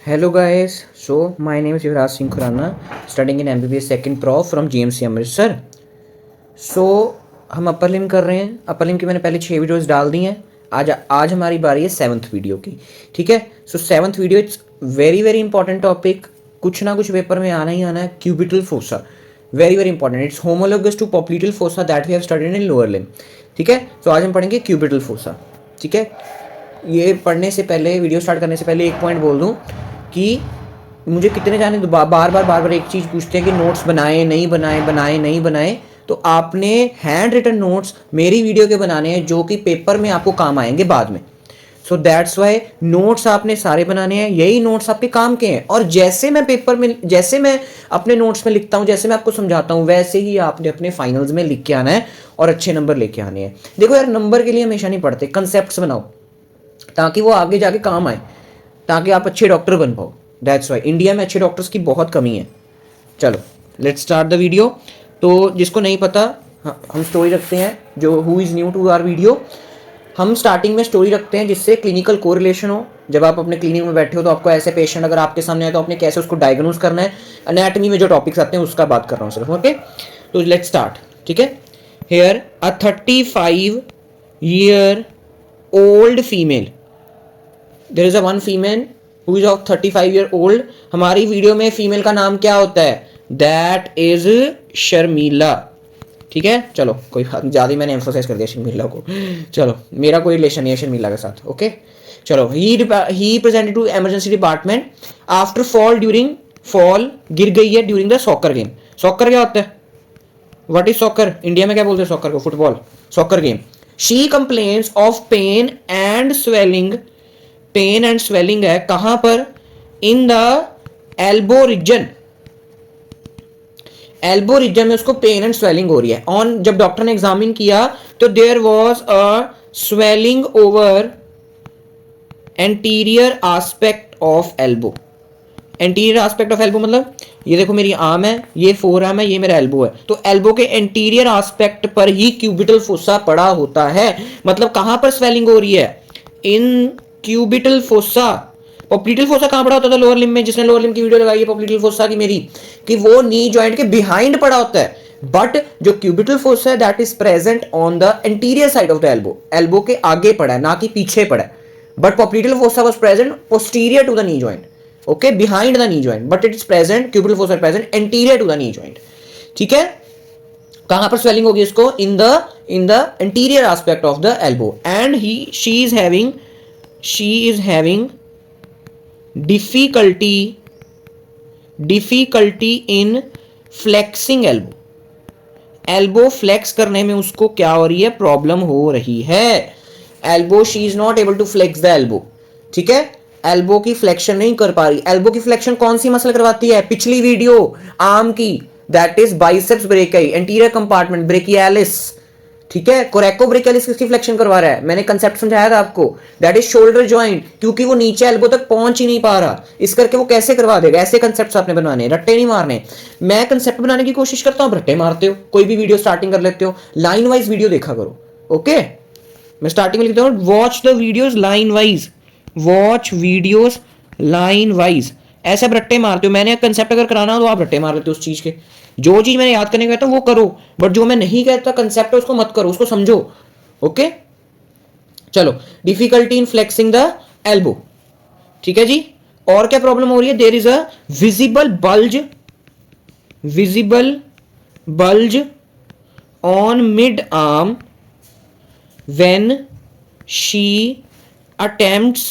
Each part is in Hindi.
Hello guys, so my name is Yuvraj Singh Khurana, studying in MBBS second prof from GMC Amritsar. So हम अपर लिम कर रहे हैं. अपर लिम की मैंने पहले 6 वीडियोस डाल दी हैं. आज हमारी बारी है 7th वीडियो की. ठीक है. So 7th video it's very very important topic. कुछ ना कुछ पेपर में आना ही आना है. Cubital fossa, very very important. It's homologous to popliteal fossa that we have studied in lower limb. ठीक है. तो आज हम पढ़ेंगे क्यूबिटल फोसा. ठीक है. ये पढ़ने से पहले, वीडियो स्टार्ट करने से पहले एक पॉइंट बोल दूं कि मुझे कितने जाने बार बार एक चीज़ पूछते हैं कि नोट्स बनाए नहीं बनाए. तो आपने हैंड रिटन नोट्स मेरी वीडियो के बनाने हैं जो कि पेपर में आपको काम आएंगे बाद में. सो दैट्स वाई नोट्स आपने सारे बनाने हैं. यही नोट्स आपके काम के हैं. और जैसे मैं पेपर में, जैसे मैं अपने नोट्स में लिखता हूँ, जैसे मैं आपको समझाता हूँ, वैसे ही आपने अपने फाइनल्स में लिख के आना है और अच्छे नंबर लेके आने हैं. देखो यार, नंबर के लिए हमेशा नहीं पढ़ते, कंसेप्ट बनाओ ताकि वो आगे जाके काम आए, ताकि आप अच्छे डॉक्टर बन पाओ. दैट्स वाई इंडिया में अच्छे डॉक्टर्स की बहुत कमी है. चलो लेट्स स्टार्ट द वीडियो. तो जिसको नहीं पता, हम स्टोरी रखते हैं. जो who is new to our video, हम स्टार्टिंग में स्टोरी रखते हैं जिससे क्लिनिकल कोरिलेशन हो. जब आप अपने क्लिनिक में बैठे हो तो आपको ऐसे पेशेंट अगर आपके सामने आए तो आपने कैसे उसको डायग्नोज करना है. एनाटमी में जो टॉपिक्स आते हैं उसका बात कर रहा हूँ सिर्फ. ओके, तो लेट्स स्टार्ट. ठीक है. Here a 35-year old female, there is a one female who is of 35 year old. हमारी वीडियो में फीमेल का नाम क्या होता है? That is Sharmila. ठीक है. चलो कोई बात नहीं, ज़्यादा मैंने एम्फोसाइज कर दिया शर्मिला को. चलो मेरा कोई रिलेशन नहीं है शर्मिला के साथ. ओके चलो. He presented to emergency department after fall गिर गई है during the soccer game. Soccer क्या होता है? What is soccer? इंडिया में क्या बोलते हैं सॉकर को? Football. Soccer game. She complains of pain and swelling. Pain and swelling है कहां पर? In the elbow region. Elbow region में उसको पेन एंड स्वेलिंग हो रही है. ऑन जब डॉक्टर ने एग्जामिन किया तो there was a swelling over anterior aspect of elbow. Anterior aspect of elbow मतलब ये देखो, मेरी आर्म है, ये फोर आर्म है, ये मेरा एल्बो है. तो एल्बो के एंटीरियर एस्पेक्ट पर ही क्यूबिटल फोसा पड़ा होता है. मतलब कहां पर स्वेलिंग हो रही है? इन क्यूबिटल फोसा. पॉप्लिटल फोसा कहां पड़ा होता था? लोअर लिम में. जिसने लोअर लिम की वीडियो लगाई है पॉप्लिटल फोसा की मेरी, कि वो नी जॉइंट के बिहाइंड पड़ा होता है. बट जो क्यूबिटल फोसा है that is present on the anterior side of the elbow. Elbow के आगे पड़ा है, ना कि पीछे पड़ा है. But popliteal fossa was present posterior to the knee joint. Okay, behind the knee joint, but it is present, cubital fossa is present anterior to the knee joint. ठीक है. कहां पर स्वेलिंग होगी इसको? in the anterior aspect of the elbow. And she is having difficulty in flexing elbow. Elbow flex करने में उसको क्या हो रही है? प्रॉब्लम हो रही है. Elbow, she is not able to flex the elbow. ठीक है. एल्बो की फ्लेक्शन नहीं कर पा रही. एल्बो की फ्लेक्शन कौन सी मसल करवाती है? पिछली वीडियो आर्म की, that is biceps brachii, anterior compartment brachialis. ठीक है. कोरेको ब्रेकियालिस किसकी फ्लेक्शन करवा रहा है? मैंने कंसेप्ट समझाया था आपको. That is shoulder joint. क्योंकि वो नीचे एल्बो तक पहुंच ही नहीं पा रहा, इस करके वो कैसे करवा देगा? ऐसे कंसेप्ट आपने बनवाने, रट्टे नहीं मारने. मैं कंसेप्ट बनाने की कोशिश करता हूं, रट्टे मारते हो. कोई भी वीडियो स्टार्टिंग कर लेते हो. लाइन वाइज वीडियो देखा करो. ओके, मैं स्टार्टिंग में लिखता हूं watch the videos line wise. Watch videos line wise. ऐसे आप रट्टे मारते हो. मैंने कंसेप्ट अगर कराना हो तो आप रट्टे मार लेते हो उस चीज के. जो चीज मैंने याद करने को कहता हूं वो करो, बट जो मैं नहीं कहता कंसेप्ट है उसको मत करो, उसको समझो. ओके चलो. Difficulty in flexing the elbow. ठीक है जी. और क्या प्रॉब्लम हो रही है? There is a visible bulge on mid arm when she attempts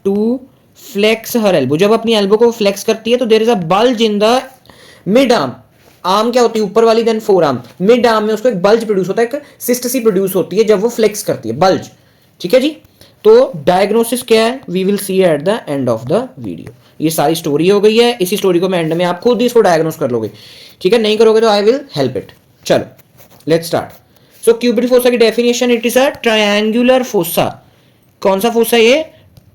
to flex her elbow. जब अपनी एल्बो को फ्लेक्स करती है तो there is a bulge in the mid arm. Arm क्या होती है? ऊपर वाली, then forearm. Mid arm में उसको एक बल्ज प्रोड्यूस होता है, एक सिस्ट सी प्रोड्यूस होती है जब वो फ्लेक्स करती है, बल्ज. ठीक है जी. तो डायग्नोसिस क्या है? We will see at the end of the video. ये सारी स्टोरी हो गई है. इसी स्टोरी को मैं एंड में आप खुद ही इसको डायग्नोस कर लोगे. ठीक है. नहीं करोगे तो आई विल हेल्प इट. चलो let's start. So cubital fossa की definition, it is a triangular fossa. कौन सा फोसा ये?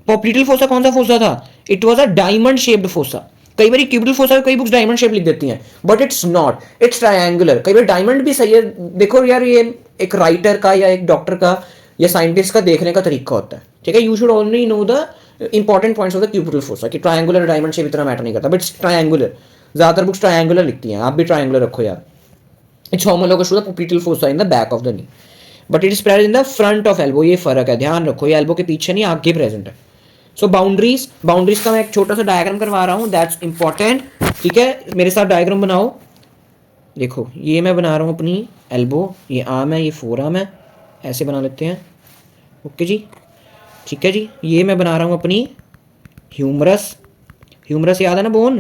पॉप्लिटल फोसा कौन सा फोसा था? It was a diamond shaped fossa. कई बार क्यूबिटल फोसा कई बुक्स डायमंड शेप लिख देती हैं, but it's not, it's triangular. कई बार डायमंड भी सही है. देखो यार, ये एक राइटर का या एक डॉक्टर का ये साइंटिस्ट का देखने का तरीका होता है, ठीक है। You should only know the important points of the cubital fossa, कि ट्रायंगुलर डायमंड शेप इतना मैटर नहीं करता, बट ट्रायंगुलर, ज़्यादातर बुक्स ट्रायंगुलर लिखती हैं, आप भी ट्रायंगुलर रखो यार। It's homologous to the cubital fossa in the back of the knee, but it is present in the front of elbow. ये फर्क है, ध्यान रखो, ये एल्बो के पीछे नहीं, आगे प्रेजेंट है। सो बाउंड्रीज, बाउंड्रीज का मैं एक छोटा सा डायग्राम करवा रहा हूँ, दैट्स इंपॉर्टेंट, ठीक है। मेरे साथ डायग्राम बनाओ, देखो ये मैं बना रहा हूँ अपनी एल्बो, ये आर्म है, ये फोर आर्म है, ऐसे बना लेते हैं, ओके जी, ठीक है जी। ये मैं बना रहा हूँ अपनी ह्यूमरस, ह्यूमरस याद है ना, बोन,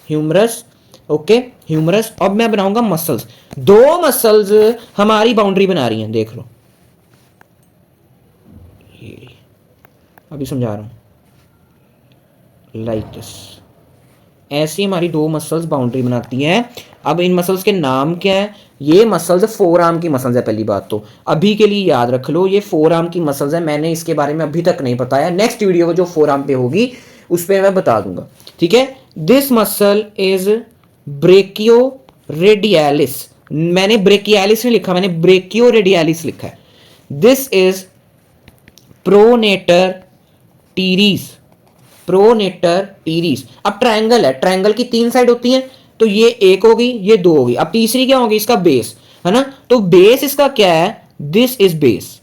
ह्यूमरस, ओके, ह्यूमरस। अब मैं बनाऊंगा मसल्स, दो मसल्स हमारी बाउंड्री बना रही हैं, देख लो, ये अभी समझा रहा हूँ, लाइक दिस, ऐसी हमारी दो मसल्स बाउंड्री बनाती हैं। अब इन मसल्स के नाम क्या है? ये मसल्स फोर आर्म की मसल्स है। पहली बात तो अभी के लिए याद रख लो, ये फोर आर्म की मसल्स है, मैंने इसके बारे में अभी तक नहीं बताया, नेक्स्ट वीडियो जो फोर आर्म पे होगी उस पर मैं बता दूंगा, ठीक है। दिस मसल इज ब्रेकियो रेडियालिस, मैंने ब्रेकियालिस नहीं लिखा, मैंने ब्रेकियो रेडियालिस लिखा है। This is pronator teres, pronator teres. अब ट्रायंगल है, ट्रायंगल की तीन साइड होती हैं, तो ये एक होगी, ये दो होगी, अब तीसरी क्या होगी? इसका बेस, है ना। तो बेस इसका क्या है? दिस इज बेस,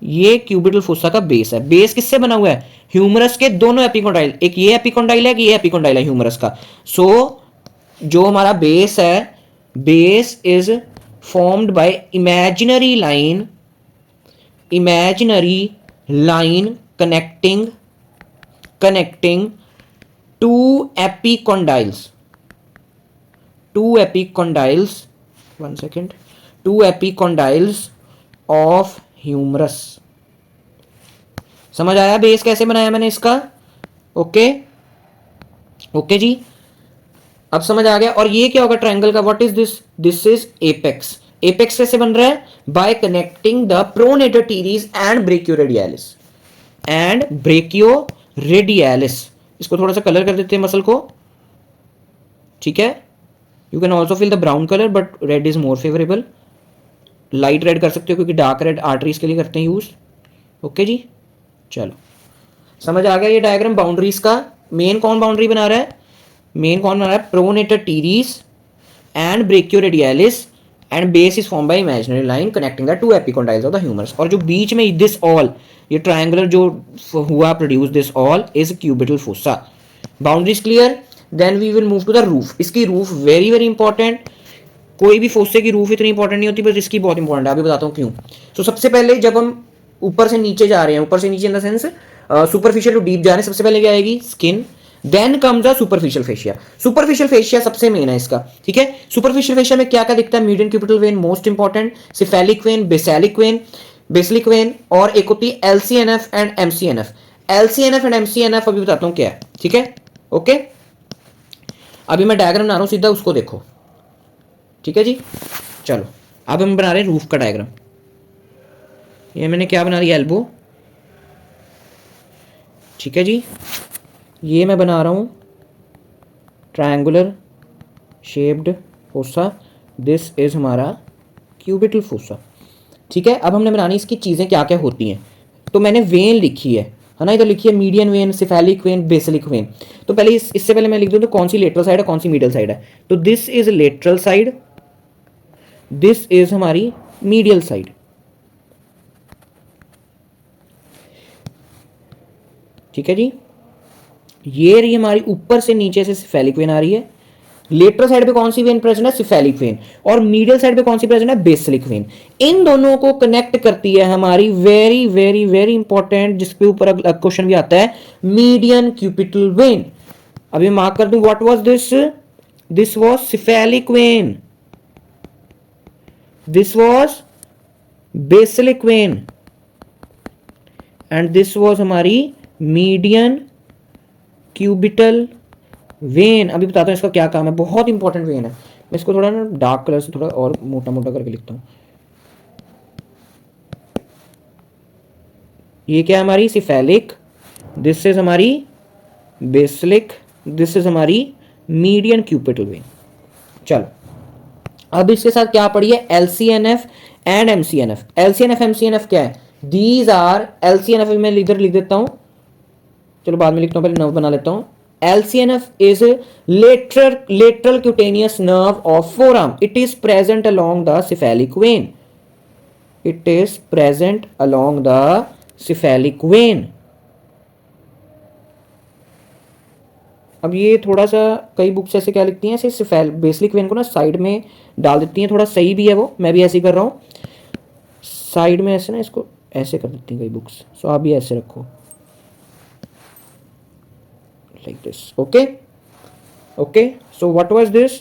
ये क्यूबिटल फोसा का बेस है। बेस किससे बना हुआ है? ह्यूमरस के दोनों एपिकोंडाइल, एक ये एपिकोंडाइल है कि ये एपिकोंडाइल है ह्यूमरस का। सो जो हमारा बेस है, base is formed by imaginary line, imaginary line connecting two epicondyles, one second, two epicondyles of humerus। समझ आया बेस कैसे बनाया मैंने इसका? ओके, ओके जी, अब समझ आ गया। और ये क्या होगा ट्रायंगल का? What is this? This is apex. Apex कैसे बन रहा है? Bye connecting the pronator teres and brachioradialis, and brachioradialis. इसको थोड़ा सा कलर कर देते हैं मसल को, ठीक है। You can also feel the brown colour, but red is more favourable. Light red कर सकते हो क्योंकि डार्क रेड आर्टरीज के लिए करते हैं यूज, ओके जी। चलो समझ आ गया ये डायग्राम बाउंड्रीज का। मेन कौन बाउंड्री बना रहा है? मेन कौन बना रहा है? Pronator teres and brachioradialis, and base is form by imaginary line connecting the two epicondyles of the humerus. और जो बीच में दिस ऑल, ये ट्रायंगुलर जो हुआ produce, this all is cubital fossa. Boundaries clear? Then we will move to the roof. इसकी रूफ वेरी वेरी इंपॉर्टेंट, कोई भी फोसे की रूफ इतनी इंपॉर्टेंट नहीं होती, बस इसकी बहुत इंपॉर्टेंट है, अभी बताता हूँ क्यों। तो सबसे पहले जब हम ऊपर से नीचे जा रहे हैं, ऊपर से नीचे in the sense superficial to deep जा रहे हैं, सबसे पहले क्या आएगी? Skin, then comes the superficial fascia. Superficial fascia सबसे मेन है इसका, ठीक है। सुपरफिशियल फेशिया में क्या क्या दिखता है? Median cubital when most important, cephalic vein, basilic vein, basilic vein, और एक होती है एलसीएनएफ एंड एमसीएनएफ। एलसीएनएफ एंड एमसीएनएफ अभी बताता हूँ क्या है, ठीक है, ओके। अभी मैं डायग्राम बना रहा हूँ, सीधा उसको देखो, ठीक है जी। चलो अब हम बना रहे हैं रूफ का डायग्राम। ये मैंने क्या बना दिया? एल्बो, ठीक है जी। ये मैं बना रहा हूँ triangular shaped fossa, this is हमारा क्यूबिटल फोसा, ठीक है। अब हमने बनानी इसकी चीज़ें क्या क्या होती हैं। तो मैंने वेन लिखी है ना, इधर लिखी है median when, cephalic vein, basilic vein. तो पहले इससे पहले मैं लिख दूँ तो कौन सी लेटरल साइड है, कौन सी मिडियल साइड है। तो this is lateral side, this is हमारी मीडियल साइड, ठीक है जी। ये रही हमारी ऊपर से नीचे से सिफेलिक वेन आ रही है। लेटरल साइड पे कौन सी वेन प्रेजेंट है? Cephalic vein. और मीडियल साइड पे कौन सी प्रेजेंट है? Basilic vein. इन दोनों को कनेक्ट करती है हमारी वेरी वेरी वेरी इंपॉर्टेंट, जिसके ऊपर क्वेश्चन भी आता है, मीडियन क्यूपिटल वेन। अभी मार्क कर दूं, what was this? This was cephalic vein, this was basilic vein, and this was हमारी मीडियन क्यूबिटल वेन। अभी बताता हूँ इसका क्या काम है, बहुत इंपॉर्टेंट वेन है। मैं इसको थोड़ा ना डार्क कलर से थोड़ा और मोटा मोटा करके लिखता हूँ। ये क्या है? हमारी सिफेलिक, दिस इज हमारी बेसिलिक, दिस इज हमारी मीडियन क्यूबिटल वेन। चलो अब इसके साथ क्या पड़ी है? एलसीएनएफ एंड एमसीएनएफ। एलसीएनएफ एमसीएनएफ क्या है? दीज आर LCNF में इधर लिख देता हूं, चलो बाद में लिखता हूं, पहले नर्व बना लेता हूं। LCNF is lateral cutaneous nerve of forearm. It is present along the cephalic vein. It is present along the cephalic vein. अब ये थोड़ा सा कई बुक्स ऐसे क्या लिखती हैं, ऐसे बेसिक वेन को ना साइड में डाल देती हैं, थोड़ा सही भी है वो, मैं भी ऐसे ही कर रहा हूँ, साइड में ऐसे ना इसको ऐसे कर देती हैं कई बुक्स। सो आप भी ऐसे रखो like this. Okay okay, so what was this.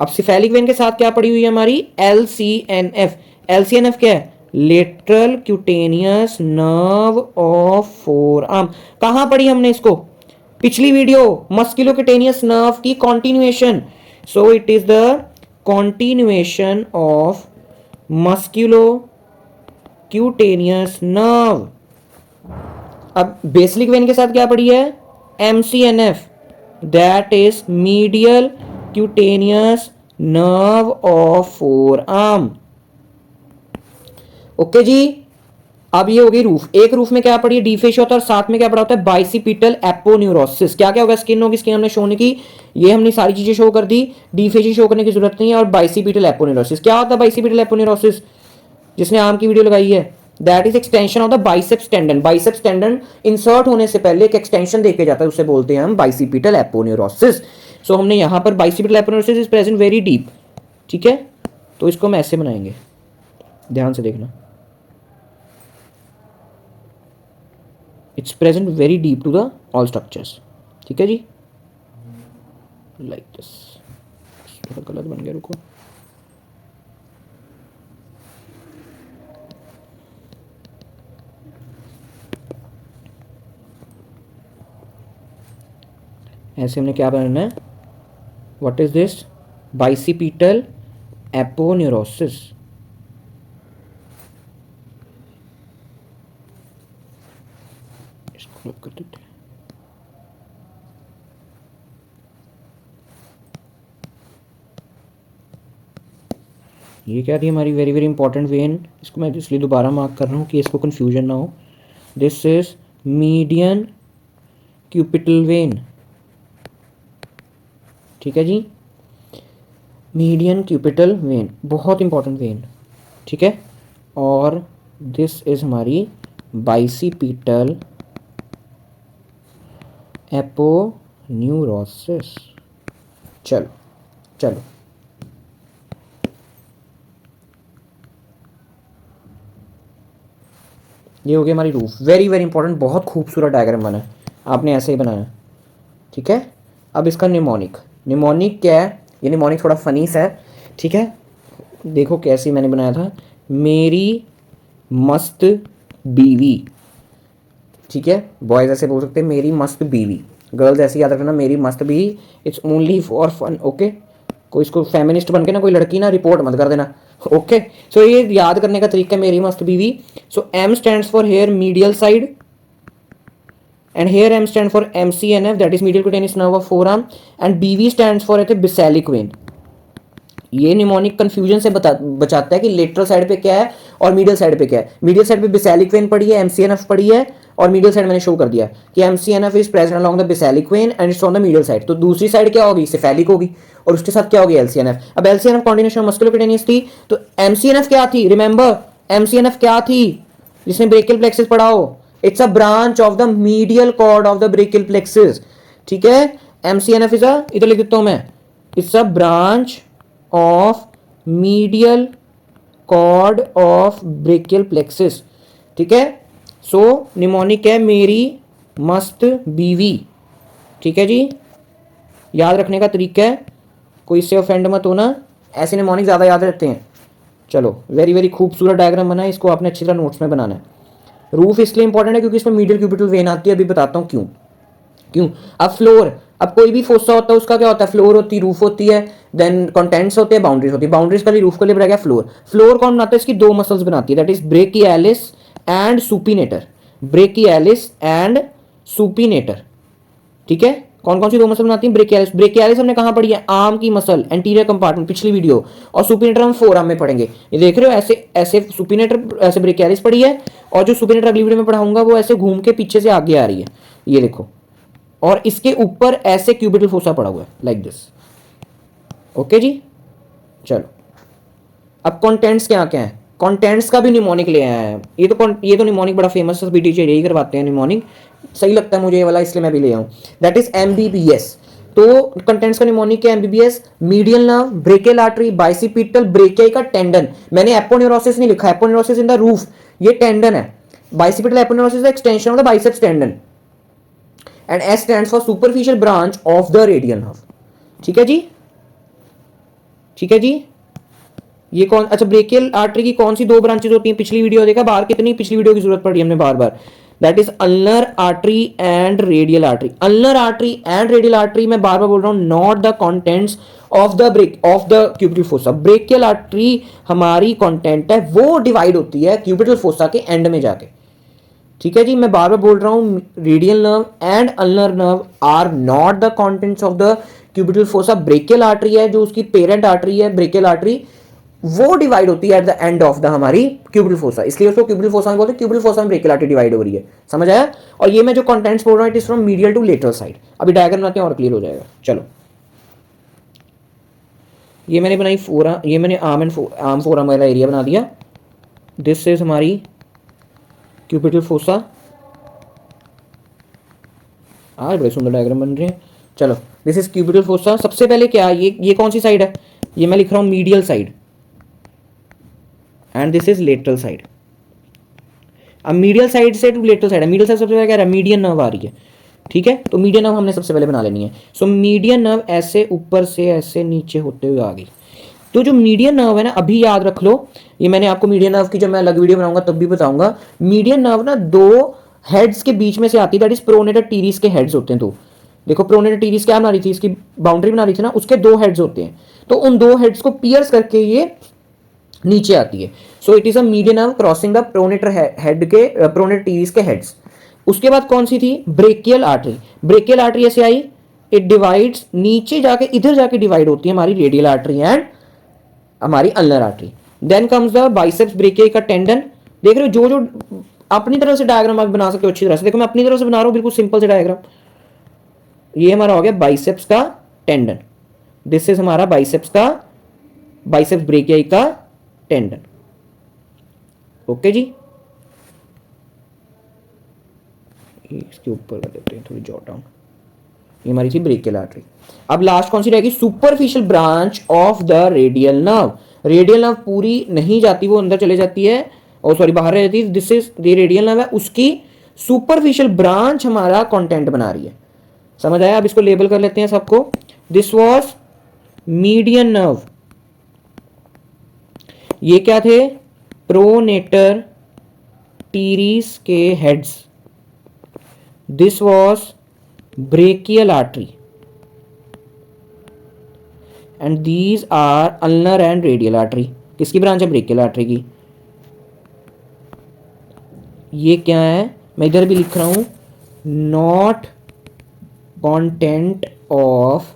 अब सिफेलिक वेन के साथ क्या पड़ी हुई है हमारी, LCNF। LCNF क्या है, lateral cutaneous nerve of forearm. कहां पढ़ी हमने इसको, पिछली वीडियो, मस्कुलोक्यूटेनियस नर्व की continuation. So it is the continuation of musculocutaneous nerve. अब बेसिलिक वेन के साथ क्या पड़ी है, MCNF, that is medial cutaneous nerve of forearm. Okay जी, अब ये हो गई रूफ। एक रूफ में क्या पड़ी है, डी फेशिया होता है, और साथ में क्या पड़ा होता है, बाइसिपिटल एपोन्यूरोसिस। क्या क्या होगा, स्किन होगी, स्किन हमने शो नहीं की, ये हमने सारी चीजें शो कर दी, डी फेशिया शो करने की जरूरत नहीं है। और बाइसिपिटल एपोन्यूरोसिस क्या होता है, बाइसिपिटल एपोन्यूरोसिस जिसने आम की वीडियो लगाई है, that is extension of the biceps tendon. Biceps tendon insert होने से पहले एक एक्सटेंशन देके जाता है, उसे बोलते हैं हम बाइसिपिटल एपोन्यूरोसिस। सो हमने यहां पर bicipital aponeurosis is present very deep, ठीक है, तो इसको हम ऐसे बनाएंगे, ध्यान से देखना, it's present very deep to the all structures, ठीक है जी, लाइक दिस। थोड़ा गलत बन गया, रुको, ऐसे हमने क्या बनाना है, what is this, bicipital aponeurosis. इसको कर देते हैं, ये क्या थी हमारी वेरी वेरी इंपॉर्टेंट वेन, इसको मैं इसलिए दोबारा मार्क कर रहा हूँ कि इसको कंफ्यूजन ना हो। दिस इज मीडियन क्यूपिटल वेन, ठीक है जी, मीडियन क्यूपिटल वेन, बहुत इंपॉर्टेंट वेन, ठीक है। और दिस इज हमारी बाइसिपिटल एपोन्यूरोसिस। चलो चलो, ये हो गई हमारी रूफ, वेरी वेरी इंपॉर्टेंट, बहुत खूबसूरत डायग्राम बना है, आपने ऐसे ही बनाया, ठीक है। अब इसका निमोनिक, निमोनिक क्या है, ये निमोनिक थोड़ा फनी सा है, ठीक है, देखो कैसे मैंने बनाया था, मेरी मस्त बीवी, ठीक है, बॉयज ऐसे बोल सकते हैं मेरी मस्त बीवी, गर्ल्स ऐसे याद रखना मेरी मस्त बीवी, it's only for fun. Okay, कोई इसको फेमिनिस्ट बन के ना कोई लड़की ना रिपोर्ट मत कर देना। ओके, सो ये याद करने का तरीका है, मेरी मस्त बीवी। So M stands for here medial side, and here M stand for MCNF, that is medial cutaneous nerve of forearm, and BV stands for basalic vein। ये निमोनिक कंफ्यूजन से बचाता है कि लेटरल साइड पे क्या है और मीडियल साइड पे क्या है। मीडियल साइड पे बेसालिक वेन पड़ी है, MCNF पड़ी है, और मीडियल साइड मैंने शो कर दिया कि MCNF is present along the basilic vein and it's on the medial side. तो दूसरी साइड क्या होगी, सेफेलिक होगी, और उसके साथ क्या होगी, LCNF। अब LCNF कॉन्टिन्यूएशन मस्कुलोक्यूटेनियस थी, तो MCNF क्या थी, रिमेंबर MCNF क्या थी, जिसने ब्रेकियल प्लेक्सिस पढ़ा हो, it's a branch of the medial cord of the brachial plexus, ठीक है। MCNF इज अ, इधर लिख देता हूं मैं, it's a branch of medial cord of brachial plexus, ठीक है। सो निमोनिक है मेरी मस्त बीवी, ठीक है जी, याद रखने का तरीका है, कोई इससे ऑफेंड मत होना, ऐसे निमोनिक ज़्यादा याद रहते हैं। चलो, वेरी वेरी खूबसूरत डायग्राम बना है, इसको आपने अच्छी तरह नोट्स में बनाना है। रूफ इसलिए इंपॉर्टेंट है क्योंकि इसमें मीडियल क्यूबिटल वेन आती है, अभी बताता हूँ क्यों क्यों। अब फ्लोर, अब कोई भी फोसा होता है उसका क्या होता है, फ्लोर होती है, रूफ होती है, देन कंटेंट्स होते हैं, बाउंड्रीज होती है। बाउंड्रीज का लिए रूफ का लिए बनाया गया फ्लोर। फ्लोर कौन बनाता है, इसकी दो मसल्स बनाती है, that is brachialis and supinator, brachialis and supinator, ठीक है। कौन कौन सी 2 मसल बनाती हैं? ब्रेकियालिस। ब्रेकियालिस हमने कहाँ पढ़ी है? आर्म की मसल, एंटीरियर कंपार्टमेंट, पिछली वीडियो। और सुपिनेटर हम फोरआर्म में पढ़ेंगे। ये देख रहे हो, ऐसे ऐसे सुपिनेटर, ऐसे ब्रेकियालिस पढ़ी है, और जो सुपिनेटर अगली वीडियो में पढ़ाऊंगा वो ऐसे घूम के पीछे से आगे आ रही है, ये देखो। और इसके ऊपर ऐसे क्यूबिटल फोसा पड़ा हुआ है, लाइक दिस। ओके जी, चलो अब कंटेंट्स क्या क्या है? कंटेंट्स का भी निमोनिक ले आया है। ये तो निमोनिक बड़ा फेमस है, बीटीचे यही करवाते हैं निमोनिक, सही लगता है मुझे ये वाला, इसलिए मैं भी ले आऊँ। That is MBBS. तो कंटेंट्स का निमोनिक है MBBS. Medial nerve, brachial artery, bicipital, brachii का टेंडन। मैंने एपोन्यूरोसिस नहीं लिखा, एपोन्यूरोसिस इन द रूफ, ये टेंडन है। Bicipital aponeurosis extension of the biceps tendon. And S stands for superficial branch of the radial nerve. ठीक है जी, ठीक है जी। ये कौन, अच्छा ब्रेकियल आर्टरी की कौन सी 2 ब्रांचेस होती हैं? पिछली वीडियो देखा, बाहर कितनी पिछली वीडियो की जरूरत पड़ी हमने बार बार। That is ulnar artery and radial artery. Ulnar artery and radial artery, मैं बार बार बोल रहा हूं, not the contents of the cubital fossa. Brachial artery हमारी कंटेंट है, वो डिवाइड होती है क्यूबिटल फोसा के एंड में जाके। ठीक है जी, मैं बार बार बोल रहा हूं, radial nerve and ulnar nerve are not the contents of the cubital fossa. Brachial artery है जो उसकी पेरेंट आर्टरी है, ब्रेकियल आर्टरी, वो डिवाइड होती है at the end of the हमारी क्यूबिटल फोसा, इसलिए उसको क्यूबिटल फोसा में बोलते हैं। क्यूबिटल फोसा में ब्रेकियल आर्टरी डिवाइड हो रही है, समझ आया? और ये मैं जो कंटेंट्स बोल रहा हूं, it is from medial to lateral side. अभी डायग्राम बनाते हैं और क्लियर हो जाएगा। चलो, ये मैंने बनाई फोरा, ये मैंने आर्म फोरम वाला एरिया बना दिया। दिस इज हमारी क्यूबिटल फोसा। आज बड़े सुंदर डायग्राम बन रहे हैं। चलो, दिस इज क्यूबिटल फोसा। सबसे पहले क्या, ये कौन सी साइड है? ये मैं लिख रहा हूं medial side, and this is lateral side. अब मीडियल साइड से टू लेटरल साइड है, मीडियल साइड सबसे पहले क्या है? मीडियन नर्व आ रही है। ठीक है, तो मीडियन नर्व हमने सबसे पहले बना लेनी है। सो मीडियन नर्व ऐसे ऊपर से ऐसे नीचे होते हुए आ गई। तो जो मीडियन नर्व है ना, अभी याद रख लो, ये मैंने आपको मीडियन नर्व की जब मैं अलग वीडियो बनाऊंगा तब भी बताऊंगा। मीडियन नर्व ना 2 हेड्स के बीच में से आती है, दैट इज प्रोनेटर टीरिस के हेड्स होते हैं। तो देखो, प्रोनेटर टीरिस क्या बना रही थी, इसकी बाउंड्री बना रही थी ना, उसके 2 हेड्स होते हैं। तो उन 2 हेड्स को पियर्स करके ये नीचे आती है। सो it is a median nerve crossing the pronator head के, प्रोनेटर टीरिस के हेड्स। उसके बाद कौन सी थी? Brachial artery. ब्रेकियल आर्टरी ऐसे आई, इट डिवाइड्स, नीचे जाके इधर जाके डिवाइड होती है हमारी रेडियल आर्टरी एंड हमारी ulnar artery. Then comes the biceps brachii का टेंडन। देख रहे हो, जो जो अपनी तरह से डायग्राम आप बना सकते हो अच्छी तरह से। देखो, मैं अपनी तरह से बना रहा हूं बिल्कुल सिंपल से डायग्राम। ये हमारा हो गया बाइसेप्स का टेंडन। दिस इज हमारा बाइसेप्स का, बाइसेप्स ब्रेकियाई का टेंडन। ओके जी, इसके ऊपर कर देते हैं थोड़ी जॉट डाउन। ये हमारी थी ब्रेकियल आर्टरी। अब लास्ट कौन सी रहेगी? Superficial branch of the radial nerve. Radial nerve पूरी नहीं जाती, वो अंदर चले जाती है, और सॉरी बाहर रह जाती है। This is the radial nerve है, उसकी सुपरफिशियल ब्रांच हमारा कंटेंट बना रही है। समझ आया? अब इसको लेबल कर लेते हैं सबको। This was median nerve. ये क्या थे? प्रोनेटर टीरिस के heads. This was brachial artery and these are ulnar and radial artery. किसकी ब्रांच है? ब्रेकियल आर्टरी की। ये क्या है? मैं इधर भी लिख रहा हूं, not content of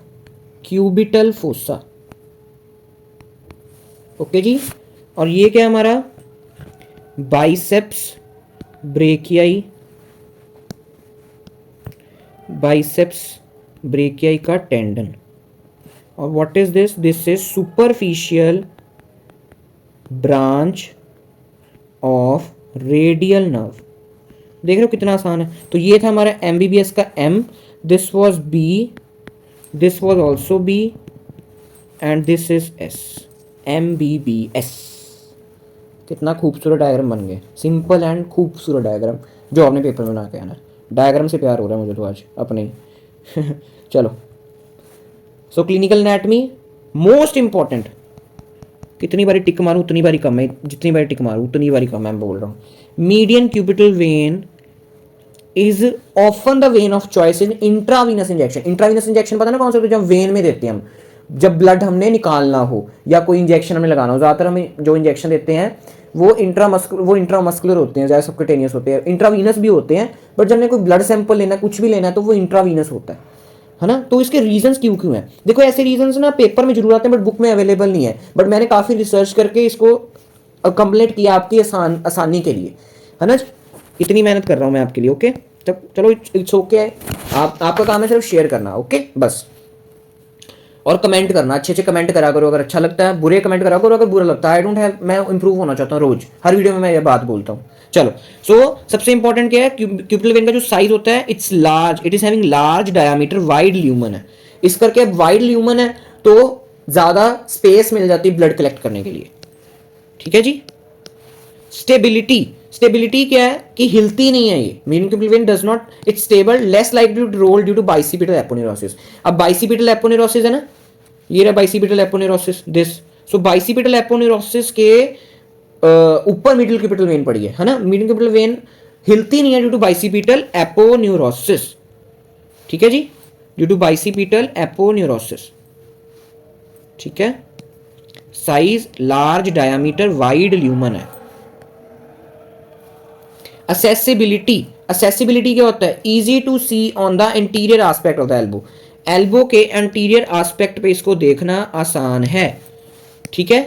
cubital fossa. Okay जी। और ये क्या है हमारा? बाइसेप्स ब्रेकियाई, बाइसेप्स ब्रेकियाई का टेंडन। और what is this? This is superficial branch of radial nerve. देख रहे हो कितना आसान है? तो ये था हमारा एमबीबीएस का M, this was B, this was also B, and this is S, MBBS. कितना खूबसूरत डायग्राम बन गए, सिंपल एंड खूबसूरत डायग्राम जो आपने पेपर में बना के आना। डायग्राम से प्यार हो रहा है मुझे तो आज अपने ही। चलो, so clinical anatomy most important. कितनी बारी टिक मारूं उतनी बारी कम है, जितनी बारी टिक मारूं उतनी बारी कम है, मैं बोल रहा हूं। Median cubital when is often the when of choice in intravenous injection. Intravenous injection पता ना कौन सा? तो जब वेन में देते हैं हम, जब ब्लड हमने निकालना हो या कोई इंजेक्शन हमें लगाना हो। ज़्यादातर हमें जो इंजेक्शन देते हैं वो इंट्रामस्कुलर होते हैं, ज़्यादा सबक्यूटेनियस होते हैं, इंट्रावीनस भी होते हैं, बट जब हमें कोई ब्लड सैंपल लेना है, कुछ भी लेना है, तो वो इंट्रावीनस होता है। है ना। तो इसके रीजंस क्यों क्यों हैं, देखो ऐसे रीजंस ना पेपर में जरूर आते हैं बट बुक में अवेलेबल नहीं है, बट मैंने काफ़ी रिसर्च करके इसको कंप्लीट किया आपकी आसानी के लिए, है ना। इतनी मेहनत कर रहा हूँ मैं आपके लिए, ओके। तब चलो इट्स ओके है, आपका काम है सिर्फ शेयर करना, ओके बस। और कमेंट करना, अच्छे अच्छे कमेंट करा करो अगर अच्छा लगता है, बुरे कमेंट करा करो अगर बुरा लगता है। आई डोंट हैव, मैं इंप्रूव होना चाहता हूँ रोज, हर वीडियो में मैं ये बात बोलता हूँ। चलो सबसे इंपॉर्टेंट क्या है, क्यूपिटल वेन का जो साइज होता है it's large, it is having large diameter, wide lumen है। इस करके वाइड ल्यूमन है तो ज्यादा स्पेस मिल जाती है ब्लड कलेक्ट करने के लिए, ठीक है जी। स्टेबिलिटी क्या है कि हिलती नहीं है ये, meaning cubital vein does not, it's stable, less likely to roll due to bicipital aponeurosis. अब बाइसिपिटल एपोनेरोसिस है ना, ये रहा bicipital aponeurosis this. So bicipital aponeurosis के ऊपर मिडिल क्यूपिटल वेन पड़ी है ना, मिडिल क्यूपिटल वेन हिलती नहीं है ड्यू टू बाइसिपिटल एपोन्यूरोसिस, ठीक है जी, ड्यू टू बाइसिपिटल एपोन्यूरोसिस, ठीक है। Size large, diameter wide, lumen है। असेसिबिलिटी क्या होता है, easy to see on the interior aspect of the elbow, elbow के एंटीरियर एस्पेक्ट पे इसको देखना आसान है, ठीक है।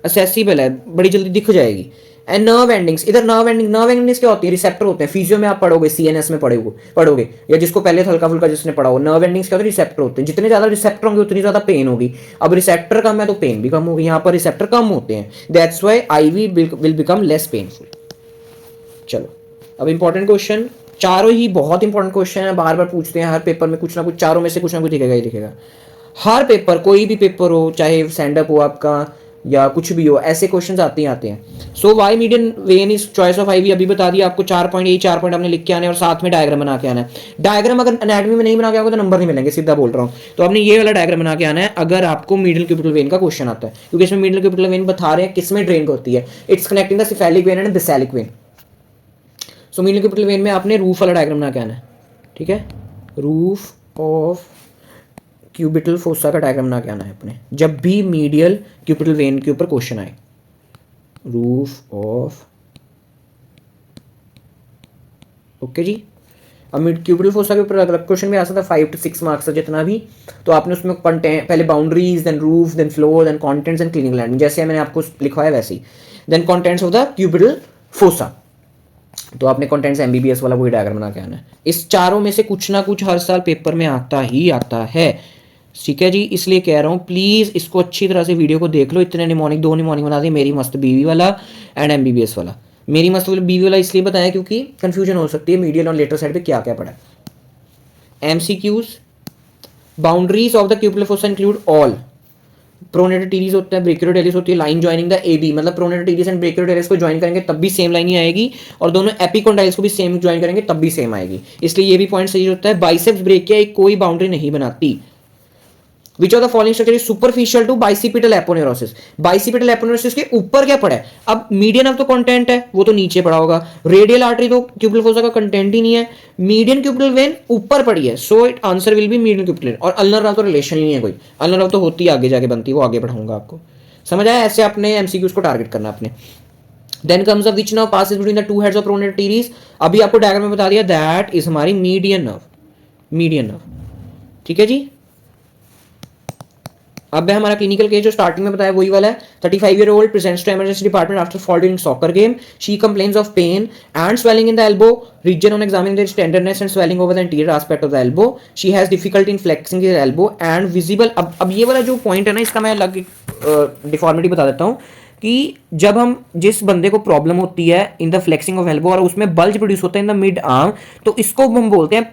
असेसिबल है, बड़ी जल्दी दिख जाएगी। एंड नर्व एंडिंग्स, इधर नर्व एंडिंग्स क्या होती है, रिसेप्टर होते हैं, फिजियो में आप पढ़ोगे, सीएनएस में पढ़ोगे या जिसको पहले हल्का फुल्का जिसने पढ़ा हो, नर्व एंडिंग्स क्या होते हैं, रिसेप्टर होते हैं। जितने ज्यादा रिसेप्टर होंगे उतनी ज्यादा पेन होगी। अब रिसेप्टर कम है तो पेन भी कम होगी, यहाँ पर रिसेप्टर कम होते हैं, that's why IV will become less painful. चलो अब इंपॉर्टेंट क्वेश्चन, चारों ही बहुत इंपॉर्टेंट क्वेश्चन है, बार बार पूछते हैं हर पेपर में, कुछ ना कुछ चारों में से कुछ ना कुछ दिखेगा ही दिखेगा। हर पेपर, कोई भी पेपर हो, चाहे स्टैंड अप हो आपका या कुछ भी हो, ऐसे क्वेश्चंस आते ही आते हैं। So why median vein is choice of IV, अभी बता दिया आपको 4 पॉइंट, यही 4 पॉइंट आपने लिख के आने और साथ में डायग्राम बना के आना है। डायग्राम अगर एनाटॉमी में नहीं बना के आओगे तो नंबर नहीं मिलेंगे, सीधा बोल रहा हूँ। तो आपने ये वाला डायग्राम बना के आना है अगर आपको मिडिल क्यूपिटल वेन का क्वेश्चन आता है, क्योंकि इसमें मिडिल क्यूपिटल वेन बता रहे हैं किसमें ड्रेन होती है, it's connecting the cephalic vein and basilic vein. So middle cubital vein में आपने रूफ वाला डायग्राम बना के आना है, ठीक है। रूफ ऑफ क्यूबिटल फोसा का डायग्राम बना के आना है अपने, जब भी मीडियल क्यूबिटल वेन के ऊपर क्वेश्चन आए। रूफ ऑफ, ओके जी। अब क्यूबिटल फोसा के ऊपर अगर क्वेश्चन भी आ सकता है 5 to 6 मार्क्स जितना भी, तो आपने उसमें पहले boundaries, then roof, then floor, then contents and clinical anatomy, जैसे मैंने आपको लिखवाया वैसे ही। Then contents of the cubital fossa, तो आपने कॉन्टेंट्स एमबीबीएस वाला वही डायग्राम बना के आना है। इस चारों में से कुछ ना कुछ हर साल पेपर में आता ही आता है, ठीक है जी। इसलिए कह रहा हूँ प्लीज़ इसको अच्छी तरह से वीडियो को देख लो। इतने निमोनिक, 2 निमोनिक बना दी, मेरी मस्त बीवी वाला एंड एमबीबीएस वाला। मेरी मस्त बीवी वाला इसलिए बताया क्योंकि कंफ्यूजन हो सकती है मीडियल और लेटर साइड पे क्या क्या पड़ा है। MCQs, boundaries of the cubital fossa include all pronator teres होता है, ब्रेकियोटेलिस होती है, लाइन ज्वाइनिंग द एबी, मतलब प्रोनेटर टीरीज एंड ब्रेकियोटेलिस को ज्वाइन करेंगे तब भी सेम लाइन ही आएगी, और दोनों एपिकोंडाइल्स को भी सेम ज्वाइन करेंगे तब भी सेम आएगी। इसलिए ये भी पॉइंट सही होता है। बाइसेप्स ब्रेकिया एक कोई बाउंड्री नहीं बनाती। Which of the following structure is superficial to bicipital aponeurosis? Bicipital aponeurosis के ऊपर क्या पड़ा है, अब मीडियन ऑफ तो कंटेंट है वो तो नीचे पड़ा होगा, रेडियल आर्टरी तो क्यूबिटल फोसा का कंटेंट ही नहीं है, मीडियन क्यूबिटल वेन ऊपर पड़ी है, so it answer will be median cubital when. और अल्नर राव तो रिलेशन ही नहीं है कोई, अल्नर राव तो होती है आगे जाके बनती है, वो आगे बढ़ाऊंगा आपको, समझ आया। ऐसे अपने एमसीक्यूज को टारगेट करना अपने। Then comes which nerve passes between the two heads of pronator teres, अभी आपको डायग्राम में बता दिया, दैट इज हमारी मीडियन नर्व, ठीक है जी। अब है हमारा क्लिनिकल केस जो स्टार्टिंग में बताया वही वाला है। 35-year-old presents to emergency department after fall during soccer game. She complains of pain and swelling in the elbow region. On examining there is tenderness and swelling over the anterior aspect of the elbow. She has difficulty in flexing her elbow and visible, अब ये वाला जो पॉइंट है ना, इसका मैं अलग डिफॉर्मिटी बता देता हूँ कि जब हम जिस बंदे को प्रॉब्लम होती है in the flexing of elbow और उसमें बल्ज प्रोड्यूस होता है इन द मिड आर्म, तो इसको हम बोलते हैं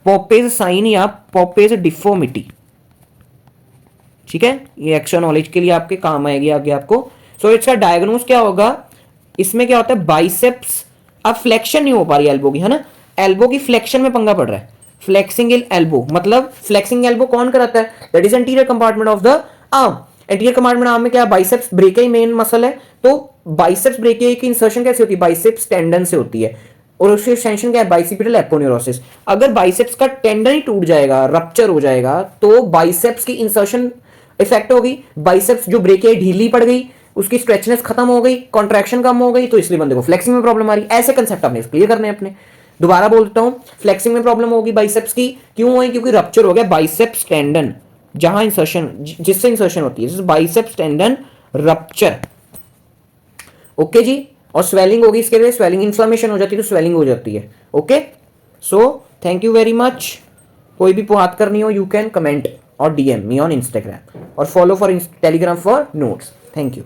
पॉपेज साइन या पॉपेज डिफॉर्मिटी, ठीक है। ये एक्स्ट्रा नॉलेज के लिए आपके काम आएगी आगे आपको। सो इसका डायग्नोस क्या होगा, इसमें क्या होता है, बाइसेप्स, अब फ्लेक्शन नहीं हो पा रही एल्बो की, है ना, एल्बो की फ्लेक्शन में पंगा पड़ रहा है। फ्लेक्सिंग एल्बो मतलब फ्लेक्सिंग एल्बो कौन कराता है, that is anterior compartment of the arm. Anterior compartment arm में क्या, बाइसेप्स ब्रेकिया मेन मसल है, तो बाइसेप्स ब्रेकिया की इंसर्शन कैसे होती है, बाइसेप्स टेंडन से होती है, और उसकी एक्सटेंशन क्या है, बाइसिपिटल एपोन्यूरोसिस। अगर बाइसेप्स का टेंडन ही टूट जाएगा, रप्चर हो जाएगा, तो बाइसेप्स की इंसर्शन इफेक्ट होगी, बाइसेप्स जो ब्रेक है ढीली पड़ गई, उसकी स्ट्रेचनेस खत्म हो गई, कॉन्ट्रैक्शन कम हो गई, तो इसलिए बंदे को फ्लेक्सिंग में प्रॉब्लम आ रही है। ऐसे कंसेप्ट आपने क्लियर करने अपने। दोबारा बोल देता हूं, फ्लेक्सिंग में प्रॉब्लम होगी बाइसेप्स की, क्यों हुई? क्योंकि रप्चर हो गया बाइसेप्स टेंडन, जहां इंसर्शन, जिससे इंसर्शन होती है, बाइसेप्स टेंडन रप्चर। ओके जी। और स्वेलिंग होगी, इसके लिए स्वेलिंग, इन्फ्लामेशन हो जाती है तो स्वेलिंग हो जाती है। Okay, so thank you very much. कोई भी बात करनी हो, यू कैन कमेंट और DM मी ऑन इंस्टाग्राम और follow for Telegram for notes. Thank you.